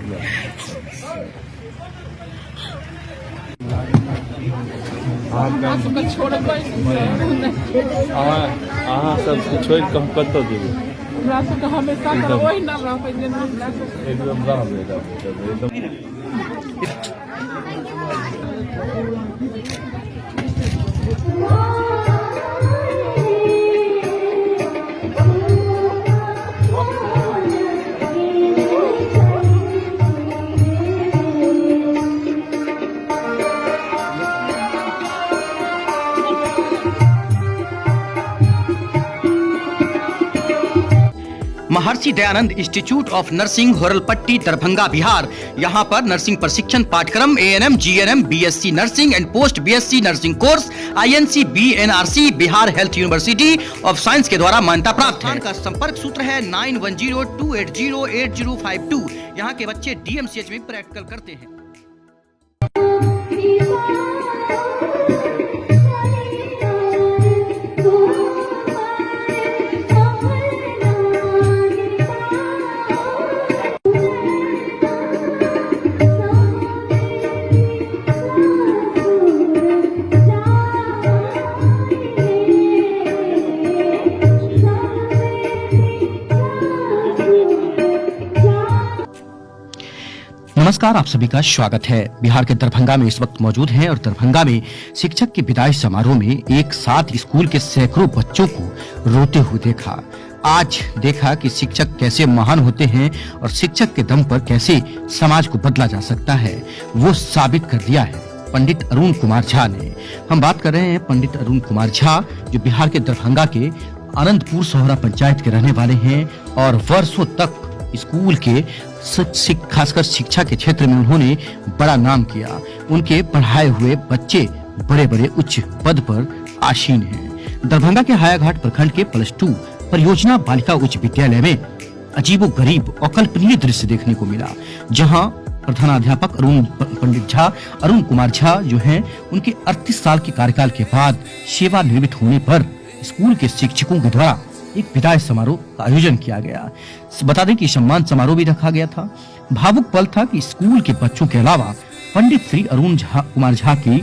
अहाँ सबके छोड़ के हम कतौ जेबै? हमेशा वही नाम एकदम रहबै एकदम। Maharshi Dayanand institute of nursing Horalpatti Darbhanga Bihar. यहाँ पर नर्सिंग प्रशिक्षण पाठ्यक्रम ANM, GNM, BSc nursing and post BSc nursing course INC, BNRC Bihar health university of science के द्वारा मान्यता प्राप्त है। का संपर्क सूत्र है 9102808052। यहाँ के बच्चे DMCH में प्रैक्टिकल करते हैं। नमस्कार, आप सभी का स्वागत है। बिहार के दरभंगा में इस वक्त मौजूद हैं और दरभंगा में शिक्षक के विदाई समारोह में एक साथ स्कूल के सैकड़ों बच्चों को रोते हुए देखा। आज देखा कि शिक्षक कैसे महान होते हैं और शिक्षक के दम पर कैसे समाज को बदला जा सकता है, वो साबित कर दिया है पंडित अरुण कुमार झा ने। हम बात कर रहे हैं पंडित अरुण कुमार झा, जो बिहार के दरभंगा के आनंदपुर सोहरा पंचायत के रहने वाले हैं और वर्षों तक स्कूल के खासकर शिक्षा के क्षेत्र में उन्होंने बड़ा नाम किया। उनके पढ़ाए हुए बच्चे बड़े बड़े उच्च पद पर आसीन हैं। दरभंगा के हायाघाट प्रखंड के +2 परियोजना बालिका उच्च विद्यालय में अजीबोगरीब अकल्पनीय दृश्य देखने को मिला, जहां प्रधानाध्यापक अरुण कुमार झा जो हैं, उनके 38 साल के कार्यकाल के बाद सेवानिवृत्त होने पर स्कूल के शिक्षकों के द्वारा एक विदाई समारोह का आयोजन किया गया। बता दें कि सम्मान समारोह भी रखा गया था। भावुक पल था कि स्कूल के बच्चों के अलावा पंडित श्री अरुण कुमार झा की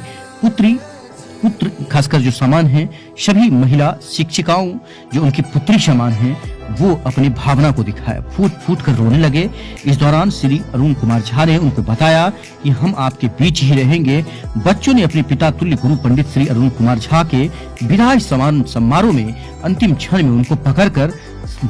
पुत्र खासकर जो समान हैं, सभी महिला शिक्षिकाओं जो उनकी पुत्री समान हैं, वो अपनी भावना को दिखाया, फूट फूट कर रोने लगे। इस दौरान श्री अरुण कुमार झा ने उनको बताया कि हम आपके बीच ही रहेंगे। बच्चों ने अपने पिता तुल्य गुरु पंडित श्री अरुण कुमार झा के विदाई समारोह में अंतिम क्षण में उनको पकड़कर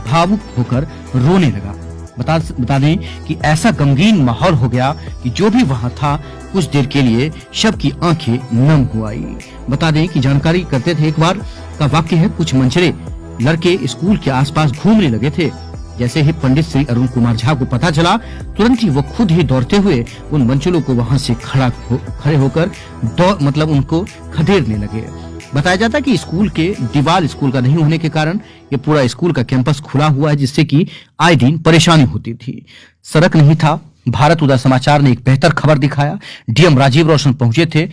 भावुक होकर रोने लगा। बता दें कि ऐसा गमगीन माहौल हो गया कि जो भी वहां था कुछ देर के लिए सबकी आंखें नम हो आई। बता दें कि जानकारी करते थे, एक बार का वाक्य है, कुछ मंचले लड़के स्कूल के आसपास घूमने लगे थे। जैसे ही पंडित श्री अरुण कुमार झा को पता चला, तुरंत ही वो खुद ही दौड़ते हुए उन मंचलों को वहां से खड़े होकर उनको खदेड़ने लगे। बताया जाता है कि स्कूल के दीवार स्कूल का नहीं होने के कारण ये पूरा स्कूल का कैंपस खुला हुआ है, जिससे कि आए दिन परेशानी होती थी। सड़क नहीं था। भारत उदय समाचार ने एक बेहतर खबर दिखाया। DM राजीव रोशन पहुंचे थे,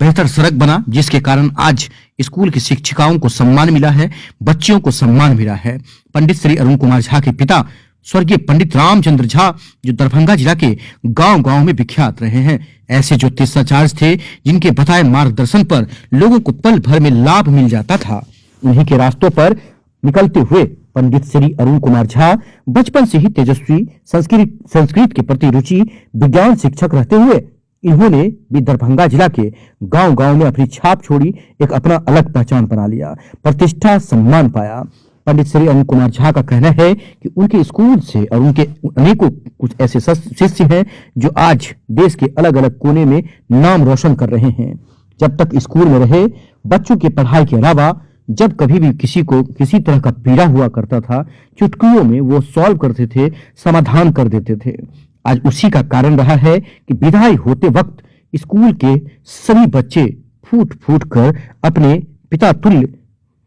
बेहतर सड़क बना, जिसके कारण आज स्कूल की शिक्षिकाओं को सम्मान मिला है, बच्चियों को सम्मान मिला है। पंडित श्री अरुण कुमार झा के पिता स्वर्गीय पंडित रामचंद्र झा जो दरभंगा जिला के गांव-गांव में विख्यात रहे हैं, ऐसे जो ज्योतिषाचार्य थे, जिनके बताए मार्गदर्शन पर लोगों को पल भर में लाभ मिल जाता था, उन्हीं के रास्तों पर निकलते हुए पंडित श्री अरुण कुमार झा बचपन से ही तेजस्वी, संस्कृत के प्रति रुचि, विज्ञान शिक्षक रहते हुए इन्होंने भी दरभंगा जिला के गांव-गांव में अपनी छाप छोड़ी, एक अपना अलग पहचान बना लिया, प्रतिष्ठा, सम्मान पाया। पंडित श्री अरुण कुमार झा का कहना है कि उनके स्कूल से और उनके अनेकों कुछ ऐसे शिष्य हैं जो आज देश के अलग अलग कोने में नाम रोशन कर रहे हैं। जब तक स्कूल में रहे, बच्चों की पढ़ाई के अलावा जब कभी भी किसी को किसी तरह का पीड़ा हुआ करता था, चुटकियों में वो सॉल्व करते थे, समाधान कर देते थे। आज उसी का कारण रहा है कि विदाई होते वक्त स्कूल के सभी बच्चे फूट फूट कर अपने पिता तुल्य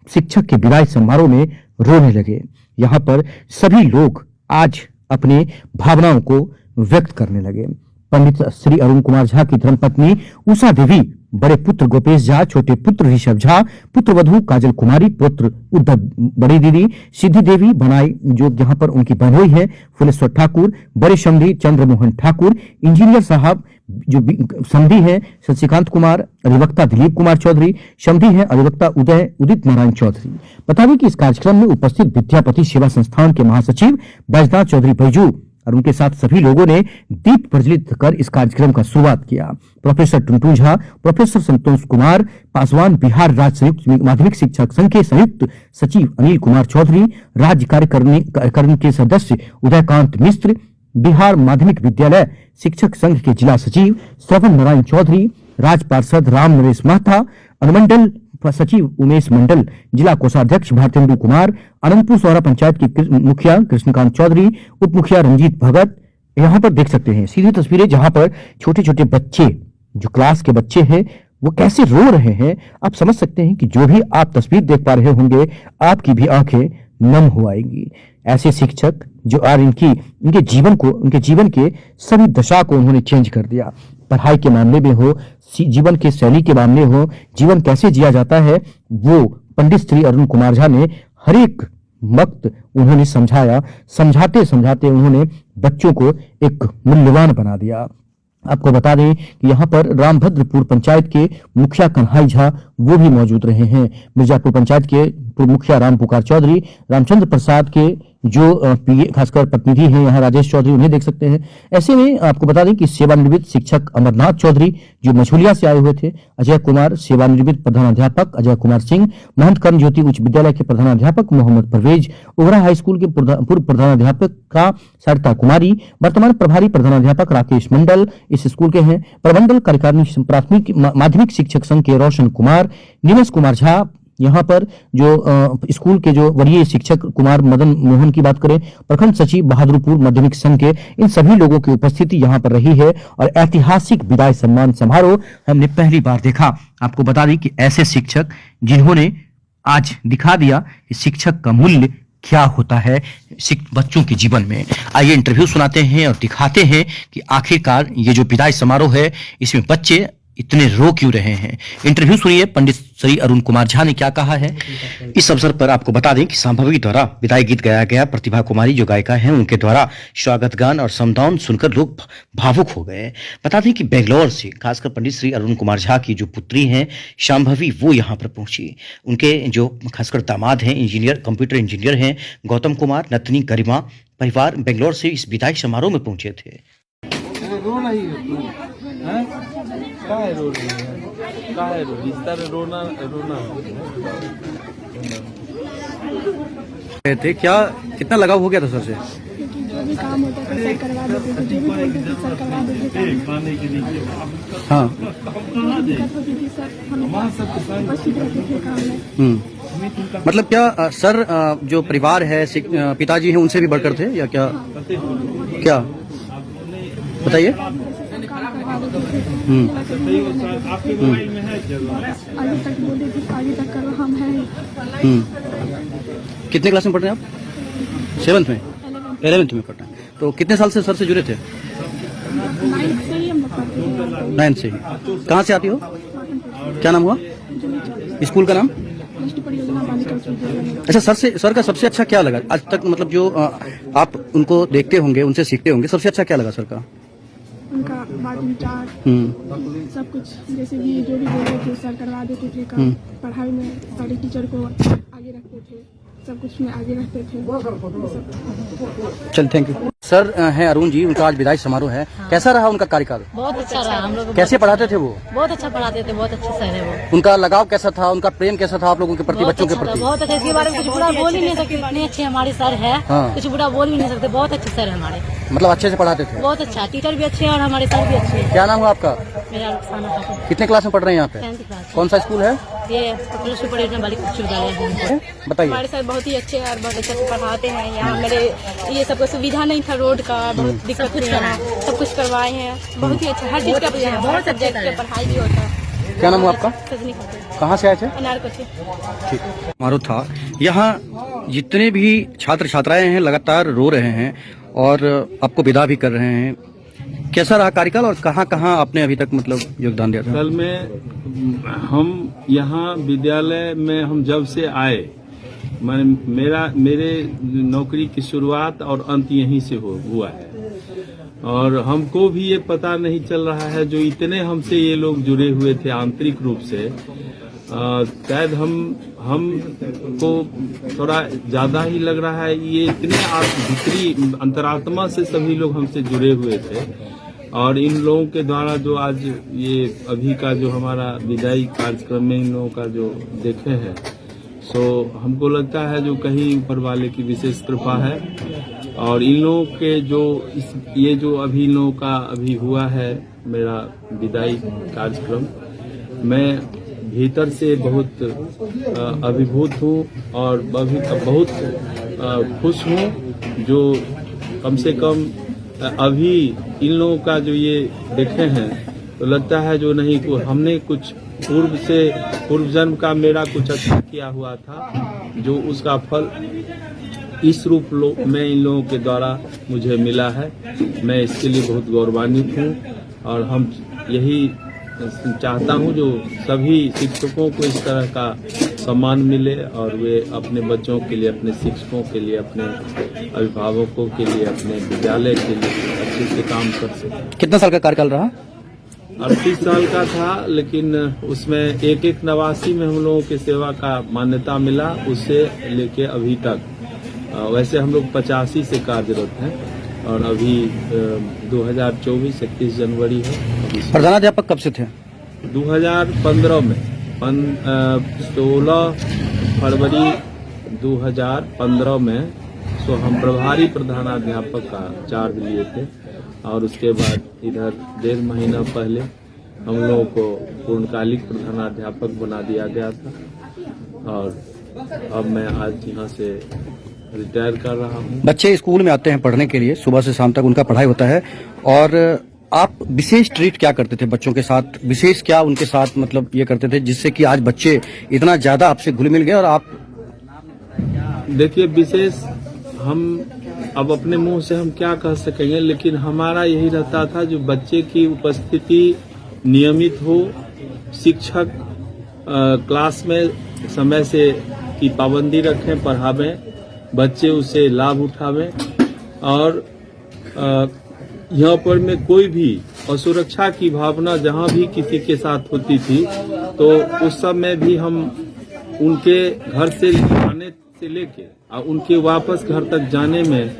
शिक्षक के विदाई समारोह में रोने लगे। यहाँ पर सभी लोग आज अपने भावनाओं को व्यक्त करने लगे। पंडित श्री अरुण कुमार झा की धर्मपत्नी उषा देवी बड़े पुत्र गोपेश झा, छोटे पुत्र ऋषभ झा, पुत्र वधू काजल कुमारी, पुत्र उद्धव, बड़ी दीदी सिद्धि देवी बनाई जो जहां पर उनकी बहनोई है फुलेश्वर ठाकुर, बड़े समधी चंद्रमोहन ठाकुर, इंजीनियर साहब जो समधी है शशिकांत कुमार, अधिवक्ता दिलीप कुमार चौधरी, समधी है अधिवक्ता उदित नारायण चौधरी। बता दें कि इस कार्यक्रम में उपस्थित विद्यापति सेवा संस्थान के महासचिव बैजनाथ चौधरी बैजू और उनके साथ सभी लोगों ने दीप प्रज्वलित कर इस कार्यक्रम का शुरुआत किया। प्रोफेसर टुनटुन झा, प्रोफेसर संतोष कुमार पासवान, बिहार राज्य संयुक्त माध्यमिक शिक्षक संघ के संयुक्त सचिव अनिल कुमार चौधरी, राज्य कार्यकारिणी के सदस्य उदयकांत मिश्र, बिहार माध्यमिक विद्यालय शिक्षक संघ के जिला सचिव श्रवण नारायण चौधरी, राज पार्षद राम नरेश महता, अनुमंडल सचिव उमेश मंडल, जिला कोषाध्यक्ष भारतेंदु कुमार, अनंतपुर सौरा पंचायत की मुखिया कृष्णकांत चौधरी, उप मुखिया रंजीत भगत। यहाँ पर देख सकते हैं सीधी तस्वीरें जहां पर छोटे छोटे बच्चे जो क्लास के बच्चे हैं वो कैसे रो रहे हैं। आप समझ सकते हैं कि जो भी आप तस्वीर देख पा रहे होंगे आपकी भी आंखें नम हो आएंगी। ऐसे शिक्षक जो आज इनके जीवन के सभी दशा को उन्होंने चेंज कर दिया। पढ़ाई के मामले में हो, जीवन के शैली के मामले हो, जीवन कैसे जिया जाता है वो पंडित श्री अरुण कुमार झा ने हर एक वक्त उन्होंने समझाया। समझाते समझाते उन्होंने बच्चों को एक मूल्यवान बना दिया। आपको बता दें कि यहाँ पर रामभद्रपुर पंचायत के मुखिया कन्हाई झा वो भी मौजूद रहे हैं। मिर्जापुर पंचायत के पूर्व मुखिया राम पुकार चौधरी, रामचंद्र प्रसाद के जो खासकर प्रतिनिधि हैं यहाँ राजेश चौधरी, उन्हें देख सकते हैं। ऐसे में आपको बता दें कि सेवानिवृत्त शिक्षक अमरनाथ चौधरी जो मछुलिया से आए हुए थे, अजय कुमार सेवानिवृत्त प्रधानाध्यापक अजय कुमार सिंह, महंत कर्ण ज्योति उच्च विद्यालय के प्रधानाध्यापक मोहम्मद परवेज, उगरा हाई स्कूल के पूर्व प्रधानाध्यापक का सरिता कुमारी, वर्तमान प्रभारी प्रधानाध्यापक राकेश मंडल इस स्कूल के हैं, प्रबंधन कार्यकारिणी प्राथमिक माध्यमिक शिक्षक संघ के रोशन कुमार, नीरज कुमार झा, यहाँ पर जो स्कूल के जो वरीय शिक्षक कुमार मदन मोहन की बात करें, प्रखंड सचिव बहादुरपुर माध्यमिक संघ के, इन सभी लोगों की उपस्थिति यहाँ पर रही है। और ऐतिहासिक विदाई सम्मान समारोह हमने पहली बार देखा। आपको बता दें कि ऐसे शिक्षक जिन्होंने आज दिखा दिया कि शिक्षक का मूल्य क्या होता है बच्चों के जीवन में। आइए इंटरव्यू सुनाते हैं और दिखाते हैं कि आखिरकार ये जो विदाई समारोह है इसमें बच्चे इतने रो क्यों रहे हैं। इंटरव्यू सुनिए पंडित श्री अरुण कुमार झा ने क्या कहा है। इस अवसर पर आपको बता दें कि संभवी द्वारा विदाई गीत गाया गया। प्रतिभा कुमारी जो गायिका हैं उनके द्वारा स्वागत गान और समदाउन सुनकर लोग भावुक हो गए। बता दें कि बेंगलोर से खासकर पंडित श्री अरुण कुमार झा की जो पुत्री हैं शांभवी वो यहाँ पर पहुंची। उनके जो खासकर दामाद हैं इंजीनियर कंप्यूटर इंजीनियर हैं गौतम कुमार, नतनी गरिमा परिवार बेंगलोर से इस विदाई समारोह में पहुंचे थे। थे क्या कितना लगाव हो गया था सर से? जो भी काम होता था सर करवा देते थे, जो भी बोलते थे सर करवा देते थे। हाँ, दिक्कत होती थी सर, हम उपस्थित रहते थे काम में। मतलब क्या सर जो परिवार है पिताजी हैं उनसे भी बढ़कर थे या क्या? क्या बताइए। आगे तक बोलते थे, आगे तक करो, हम हैं। कितने क्लास में पढ़ रहे हैं आप? 7th में, 11th में पढ़ रहे हैं। तो कितने साल से सर से जुड़े थे? 9th से ही हम लोग पढ़ते हैं। 9th से ही। कहाँ से आती हो? क्या नाम हुआ स्कूल का नाम? अच्छा, सर का सबसे अच्छा क्या लगा आज तक? मतलब जो आप उनको देखते होंगे, उनसे सीखते होंगे, सबसे अच्छा क्या लगा सर का? उनका बात विचार सब कुछ, जैसे भी जो भी बोल रहे थे सर करवा देते थे काम। पढ़ाई में सारे टीचर को आगे रखते थे, सब कुछ में आगे रखते थे। चल थैंक यू। सर हैं अरुण जी, उनका आज विदाई समारोह है। हाँ। कैसा रहा उनका कार्यकाल? बहुत अच्छा रहा। हम लोग कैसे पढ़ाते थे वो? बहुत अच्छा पढ़ाते थे, बहुत अच्छे सर है वो। उनका लगाव कैसा था, उनका प्रेम कैसा था आप लोगों के प्रति, बच्चों के प्रति? बहुत अच्छा। इसके बारे में कुछ बुरा बोल ही नहीं सकते, इतने अच्छे हमारे सर है। हाँ। कुछ बुरा बोल भी नहीं सकते, बहुत अच्छे सर है हमारे। मतलब अच्छे से पढ़ाते थे? बहुत अच्छा, टीचर भी अच्छे हैं और हमारे सर भी अच्छे हैं। क्या नाम हुआ आपका? मेरा रुखसाना खातून। कितने क्लास में पढ़ रहे हैं यहाँ पे? 10th class. कौन सा स्कूल है ये? परियोजना बालिका उच्च विद्यालय। बताइए। हमारे सर बहुत ही अच्छे और बहुत अच्छे से पढ़ाते हैं। यहाँ मेरे ये सब सुविधा नहीं था, रोड का बहुत दिक्कत थी, यहाँ सब कुछ करवाए हैं। बहुत ही अच्छा, हर चीज का बहुत सब्जेक्ट का पढ़ाई भी होता है। क्या नाम हुआ आपका? सजनी खातून। कहाँ से आए थे? अनारकली। ठीक। समारोह था यहाँ, जितने भी छात्र छात्राएं हैं लगातार रो रहे हैं और आपको विदा भी कर रहे हैं। कैसा रहा कार्यकाल और कहाँ कहाँ आपने अभी तक मतलब योगदान दिया था? कल में हम यहाँ विद्यालय में हम जब से आए मेरे नौकरी की शुरुआत और अंत यहीं से हुआ है और हमको भी ये पता नहीं चल रहा है जो इतने हमसे ये लोग जुड़े हुए थे आंतरिक रूप से शायद हम को थोड़ा ज्यादा ही लग रहा है ये इतने भीतरी अंतरात्मा से सभी लोग हमसे जुड़े हुए थे और इन लोगों के द्वारा जो आज ये अभी का जो हमारा विदाई कार्यक्रम में इन लोगों का जो देखे हैं सो हमको लगता है जो कहीं ऊपर वाले की विशेष कृपा है और इन लोगों के जो ये जो अभी इन लोगों का अभी हुआ है मेरा विदाई कार्यक्रम मैं भीतर से बहुत अभिभूत हूँ और बहुत खुश हूँ जो कम से कम अभी इन लोगों का जो ये देखे हैं तो लगता है जो नहीं को हमने कुछ पूर्व जन्म का मेरा कुछ अच्छा किया हुआ था जो उसका फल इस रूप में इन लोगों के द्वारा मुझे मिला है। मैं इसके लिए बहुत गौरवान्वित हूँ और हम यही चाहता हूँ जो सभी शिक्षकों को इस तरह का सम्मान मिले और वे अपने बच्चों के लिए अपने शिक्षकों के लिए अपने अभिभावकों के लिए अपने विद्यालय के लिए अच्छे से काम कर सकें। कितना साल का कार्यकाल रहा? 38 साल का था लेकिन उसमें एक नवासी में हम लोगों की सेवा का मान्यता मिला उससे लेके अभी तक वैसे हम लोग 85 से कार्यरत हैं और अभी 2024 31 जनवरी है। प्रधानाध्यापक कब से थे? 2015 में 16 फरवरी 2015 में सो हम प्रभारी प्रधानाध्यापक का चार्ज लिए थे और उसके बाद इधर 1.5 महीना पहले हम लोगों को पूर्णकालिक प्रधानाध्यापक बना दिया गया था और अब मैं आज यहाँ से रिटायर कर रहा हूँ। बच्चे स्कूल में आते हैं पढ़ने के लिए, सुबह से शाम तक उनका पढ़ाई होता है और आप विशेष ट्रीट क्या करते थे बच्चों के साथ? विशेष क्या उनके साथ मतलब ये करते थे जिससे कि आज बच्चे इतना ज्यादा आपसे घुल मिल गए? और आप देखिए विशेष हम अब अपने मुंह से हम क्या कह सकेंगे लेकिन हमारा यही रहता था जो बच्चे की उपस्थिति नियमित हो, शिक्षक क्लास में समय से की पाबंदी रखें, पढ़ावें, बच्चे उससे लाभ उठावें और यहाँ पर में कोई भी असुरक्षा की भावना जहाँ भी किसी के साथ होती थी तो उस समय भी हम उनके घर से आने से लेके और उनके वापस घर तक जाने में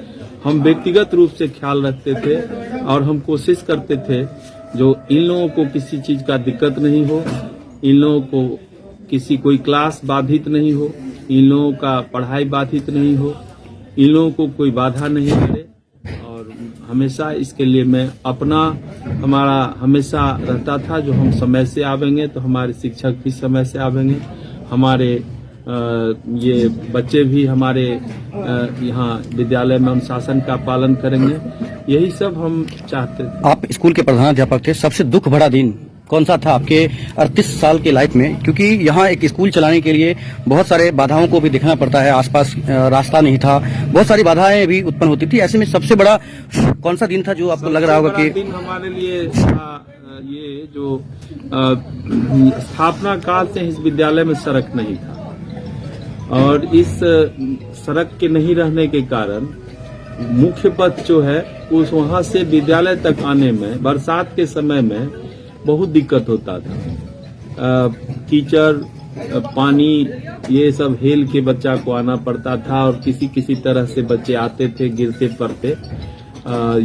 हम व्यक्तिगत रूप से ख्याल रखते थे और हम कोशिश करते थे जो इन लोगों को किसी चीज का दिक्कत नहीं हो, इन लोगों को कोई क्लास बाधित नहीं हो, इन लोगों का पढ़ाई बाधित नहीं हो, इन लोगों को कोई बाधा नहीं मिले और हमेशा इसके लिए मैं हमारा हमेशा रहता था जो हम समय से आवेंगे तो हमारे शिक्षक भी समय से आवेंगे, हमारे ये बच्चे भी हमारे यहाँ विद्यालय में अनुशासन का पालन करेंगे, यही सब हम चाहते थे। आप स्कूल के प्रधानाध्यापक थे, सबसे दुख भरा दिन कौन सा था आपके 38 साल की लाइफ में? क्योंकि यहाँ एक स्कूल चलाने के लिए बहुत सारे बाधाओं को भी देखना पड़ता है, आसपास रास्ता नहीं था, बहुत सारी बाधाएं भी उत्पन्न होती थी। ऐसे में सबसे बड़ा कौन सा दिन था जो आपको लग रहा होगा कि दिन हमारे लिए ये जो स्थापना काल से इस विद्यालय में सड़क नहीं था और इस सड़क के नहीं रहने के कारण मुख्य पथ जो है उस वहां से विद्यालय तक आने में बरसात के समय में बहुत दिक्कत होता था। कीचड़, पानी, ये सब हेल के बच्चा को आना पड़ता था और किसी तरह से बच्चे आते थे, गिरते पड़ते।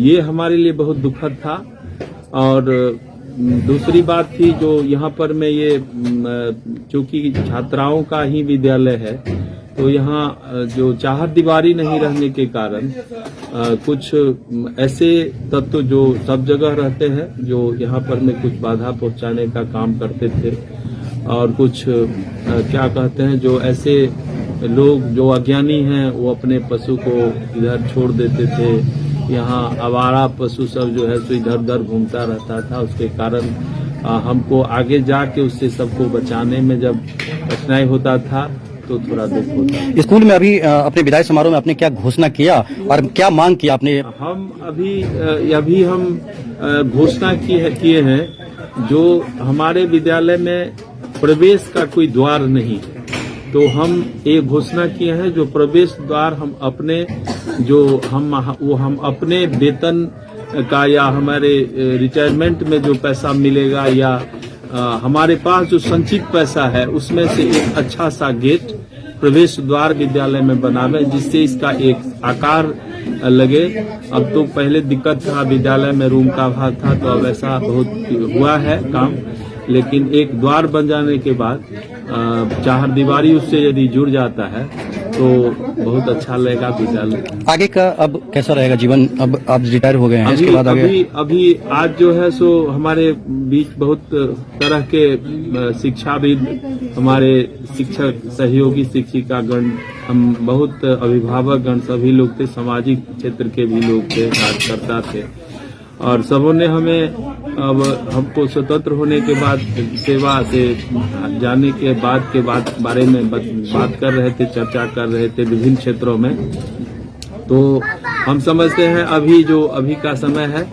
ये हमारे लिए बहुत दुखद था। और दूसरी बात थी जो यहाँ पर मैं ये चूंकि छात्राओं का ही विद्यालय है तो यहाँ जो चारदीवारी नहीं रहने के कारण कुछ ऐसे तत्व जो सब जगह रहते हैं जो यहाँ पर में कुछ बाधा पहुँचाने का काम करते थे और कुछ क्या कहते हैं जो ऐसे लोग जो अज्ञानी हैं वो अपने पशु को इधर छोड़ देते थे। यहाँ आवारा पशु सब जो है सो इधर उधर घूमता रहता था, उसके कारण हमको आगे जाके उससे सबको बचाने में जब कठिनाई होता था तो थोड़ा दुख होता है। स्कूल में अभी अपने विदाई समारोह में आपने क्या घोषणा किया और क्या मांग किया आपने? हम अभी हम घोषणा किए हैं जो हमारे विद्यालय में प्रवेश का कोई द्वार नहीं है, तो हम एक घोषणा किए हैं जो प्रवेश द्वार हम अपने वेतन का या हमारे रिटायरमेंट में जो पैसा मिलेगा या हमारे पास जो संचित पैसा है उसमें से एक अच्छा सा गेट प्रवेश द्वार विद्यालय में बनावे जिससे इसका एक आकार लगे। अब तो पहले दिक्कत था, विद्यालय में रूम का अभाव था, तो अब ऐसा बहुत हुआ है काम, लेकिन एक द्वार बन जाने के बाद चार दीवारी उससे यदि जुड़ जाता है तो बहुत अच्छा लगेगा विद्यालय। आगे का अब कैसा रहेगा जीवन? अब आप रिटायर हो गए हैं, इसके बाद आगे? अभी आज जो है सो हमारे बीच बहुत तरह के शिक्षाविद, हमारे शिक्षक, सहयोगी शिक्षिकागण, हम बहुत अभिभावक गण सभी लोग थे, सामाजिक क्षेत्र के भी लोग थे, कार्यकर्ता थे, और सबों ने हमें अब हमको स्वतंत्र होने के बाद सेवा से जाने के बाद बारे में बात कर रहे थे, चर्चा कर रहे थे विभिन्न क्षेत्रों में। तो हम समझते हैं अभी का समय है,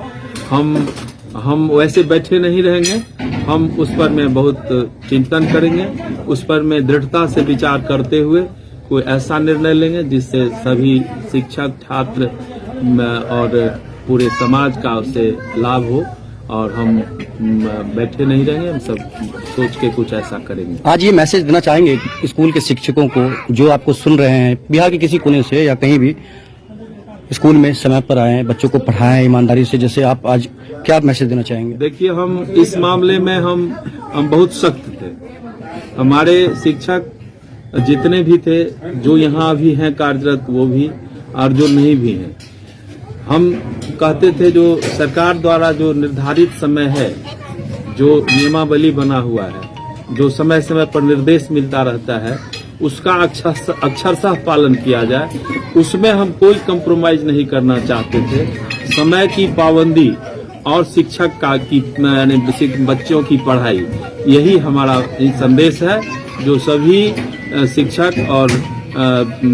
हम वैसे बैठे नहीं रहेंगे, हम उस पर में बहुत चिंतन करेंगे, उस पर में दृढ़ता से विचार करते हुए कोई ऐसा निर्णय लेंगे जिससे सभी शिक्षक, छात्र और पूरे समाज का उससे लाभ हो, और हम बैठे नहीं रहेंगे, हम सब सोच के कुछ ऐसा करेंगे। आज ये मैसेज देना चाहेंगे स्कूल के शिक्षकों को जो आपको सुन रहे हैं बिहार के किसी कोने से या कहीं भी, स्कूल में समय पर आए, बच्चों को पढ़ाएं ईमानदारी से, जैसे आप आज क्या मैसेज देना चाहेंगे? देखिए, हम इस मामले में हम बहुत सख्त थे। हमारे शिक्षक जितने भी थे, जो यहाँ भी हैं कार्यरत वो भी, और जो नहीं भी हैं, हम कहते थे जो सरकार द्वारा जो निर्धारित समय है, जो नियमावली बना हुआ है, जो समय समय पर निर्देश मिलता रहता है, उसका अक्षरशः पालन किया जाए। उसमें हम कोई कंप्रोमाइज नहीं करना चाहते थे। समय की पाबंदी और शिक्षक की बच्चों की पढ़ाई, यही हमारा संदेश है, जो सभी शिक्षक और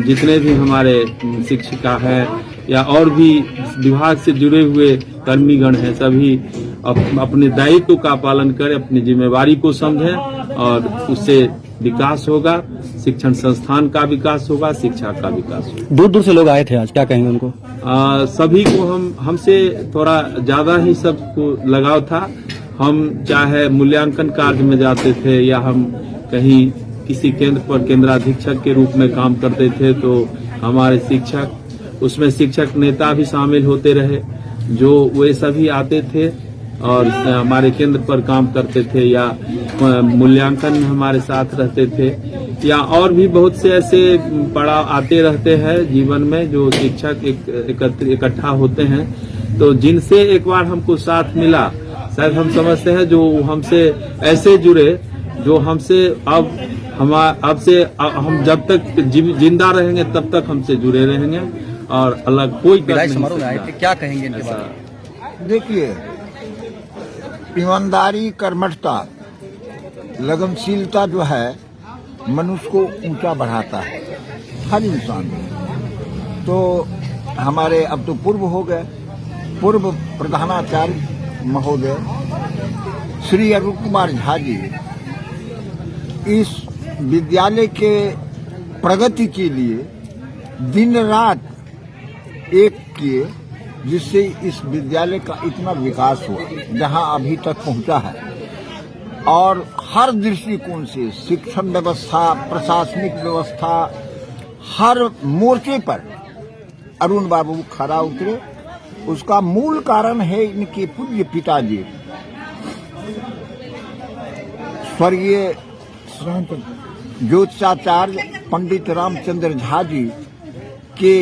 जितने भी हमारे शिक्षिका हैं या और भी विभाग से जुड़े हुए कर्मीगण हैं, सभी अपने दायित्व का पालन करें, अपनी जिम्मेवारी को समझें, और उससे विकास होगा, शिक्षण संस्थान का विकास होगा, शिक्षा का विकास होगा। दूर दूर से लोग आए थे आज, क्या कहेंगे उनको? सभी को हमसे थोड़ा ज्यादा ही सबको लगाव था। हम चाहे मूल्यांकन कार्य में जाते थे या हम कहीं किसी केंद्र पर केंद्राधीक्षक के रूप में काम करते थे, तो हमारे शिक्षक, उसमें शिक्षक नेता भी शामिल होते रहे, जो वे सभी आते थे और हमारे केंद्र पर काम करते थे या मूल्यांकन में हमारे साथ रहते थे, या और भी बहुत से ऐसे पड़ाव आते रहते हैं जीवन में, जो शिक्षक इकट्ठा होते हैं, तो जिनसे एक बार हमको साथ मिला, शायद हम समझते हैं जो हमसे ऐसे जुड़े, जो हमसे हम जब तक जिंदा रहेंगे तब तक हमसे जुड़े रहेंगे, और अलग कोई समारोह में आए थे, क्या कहेंगे इनके बारे में? देखिए, ईमानदारी, कर्मठता, लगनशीलता जो है मनुष्य को ऊंचा बढ़ाता है, हर इंसान। तो हमारे अब तो पूर्व प्रधानाचार्य महोदय श्री अरुण कुमार झा जी इस विद्यालय के प्रगति के लिए दिन रात एक किए, जिससे इस विद्यालय का इतना विकास हुआ जहां अभी तक पहुंचा है। और हर दृष्टिकोण से शिक्षण व्यवस्था, प्रशासनिक व्यवस्था, हर मोर्चे पर अरुण बाबू खरा उतरे। उसका मूल कारण है इनके पूज्य पिताजी स्वर्गीय ज्योतिषाचार्य पंडित रामचंद्र झा जी के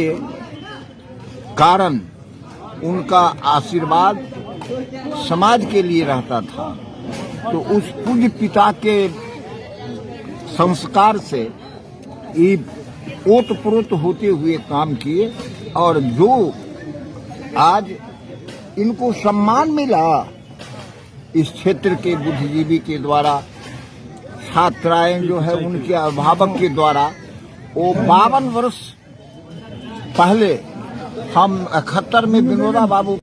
कारण उनका आशीर्वाद समाज के लिए रहता था। तो उस पूज्य पिता के संस्कार से ये ओतप्रोत होते हुए काम किए, और जो आज इनको सम्मान मिला इस क्षेत्र के बुद्धिजीवी के द्वारा, छात्राएं जो है उनके अभिभावक के द्वारा, वो 52 वर्ष पहले हम 71 में विनोदा बाबू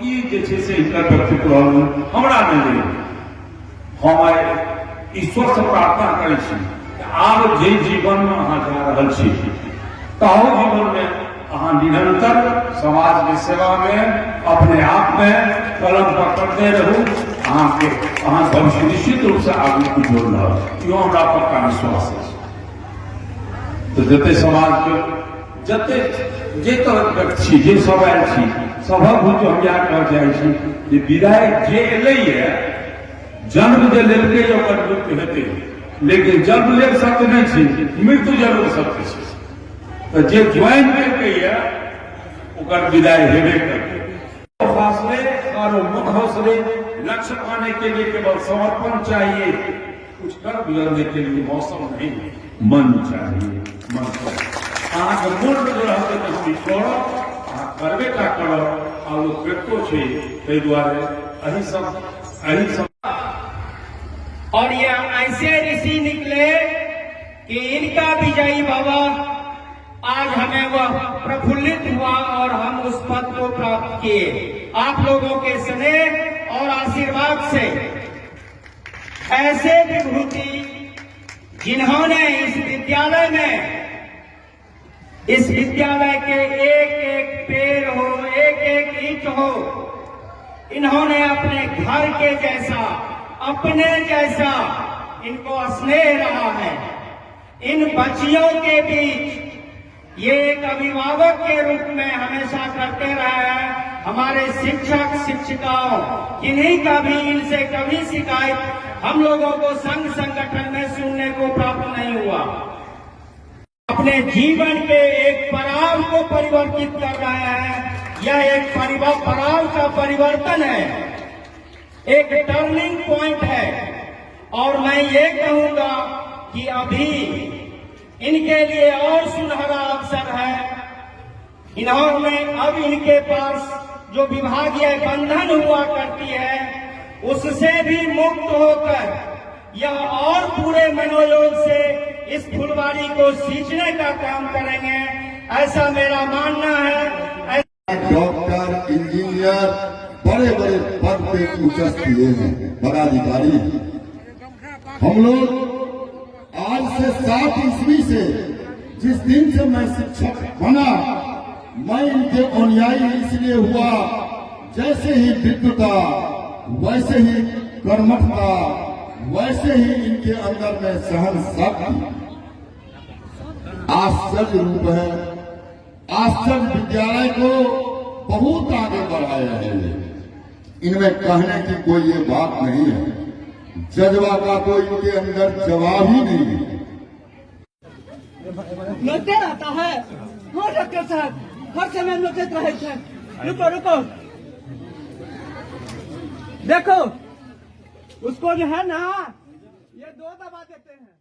ई जे छै से हिनकर व्यक्तित्व हमरा नहि हम ईश्वर से प्रार्थना करै छी आब जे जीवन में अहाँ जा रहल छी ताहू जीवन में अहाँ निरंतर समाज के सेवा में अपने आप में कलम पकड़ते रहू अहाँ भविष्य निश्चित रूप से आगे जोड़ रहल यो हमरा पक्का विश्वास है। तो जते समाज के जते जे तरह व्यक्ति छी जे सब आयल छी सभक भूत हम इएह कहऽ चाहै छी जे विदाई जे एलैए जन्म जे लेलकै ओकर मृत्यु हेतै लेकिन जन्म ले सत्य नहीं छी मृत्यु जरूर सत्य छै। तो जे ज्वाइन केलकैए ओकर विदाई हेबे करतै। फासले और मुनहौसले लक्ष्य पाने के लिए केवल समर्पण चाहिए, कुछ कर गुजरने के लिए मौसम नहीं मन चाहिए। मन अहाँ के मूल जो रहते तो हम करब अहाँ करबे टा करब आ लोग व्यक्तो छै ताहि दुआरे अही सब और ये ऐसे ऋषि निकले कि इनका विजयी बाबा आज हमें वह प्रफुल्लित हुआ और हम उस पद को प्राप्त किए। आप लोगों के स्नेह और आशीर्वाद से ऐसे विभूति जिन्होंने इस विद्यालय के एक एक पेड़ हो, एक एक ईंट हो, इन्होंने अपने घर के जैसा, अपने जैसा इनको स्नेह रहा है। इन बच्चियों के बीच ये एक अभिभावक के रूप में हमेशा करते रहे हैं। हमारे शिक्षक शिक्षिकाओं किन्हीं का भी इनसे कभी शिकायत हम लोगों को संघ संगठन में सुनने को प्राप्त नहीं हुआ। अपने जीवन के एक पड़ाव को परिवर्तित कर रहे हैं। यह एक पड़ाव का परिवर्तन है, एक टर्निंग पॉइंट है। और मैं ये कहूंगा कि अभी इनके लिए और सुनहरा अवसर है। इन्होंने अब इनके पास जो विभागीय बंधन हुआ करती है उससे भी मुक्त होकर यह और पूरे मनोयोग से इस फुलवारी को सींचने का काम करेंगे, ऐसा मेरा मानना है। डॉक्टर, इंजीनियर, बड़े बड़े पद पे उच्च किए हैं, पदाधिकारी। हम लोग आज से 7 ईस्वी से जिस दिन से मैं शिक्षक बना, मैं इनके अनुयायी इसलिए हुआ, जैसे ही विद्वता, वैसे ही कर्मठता, वैसे ही इनके अंदर में सहन शक्ति आश्चर्य रूप है। आश्चर्य विद्यालय को बहुत आगे बढ़ाया है। इनमें कहने की कोई ये बात नहीं है, जज्बा का तो इनके अंदर जवाब ही नहीं है। नोचते रहता है हो डॉक्टर साहब, हर समय नोचते रहे थे। रुको रुको, देखो उसको जो है ना ये 2 दबा देते हैं।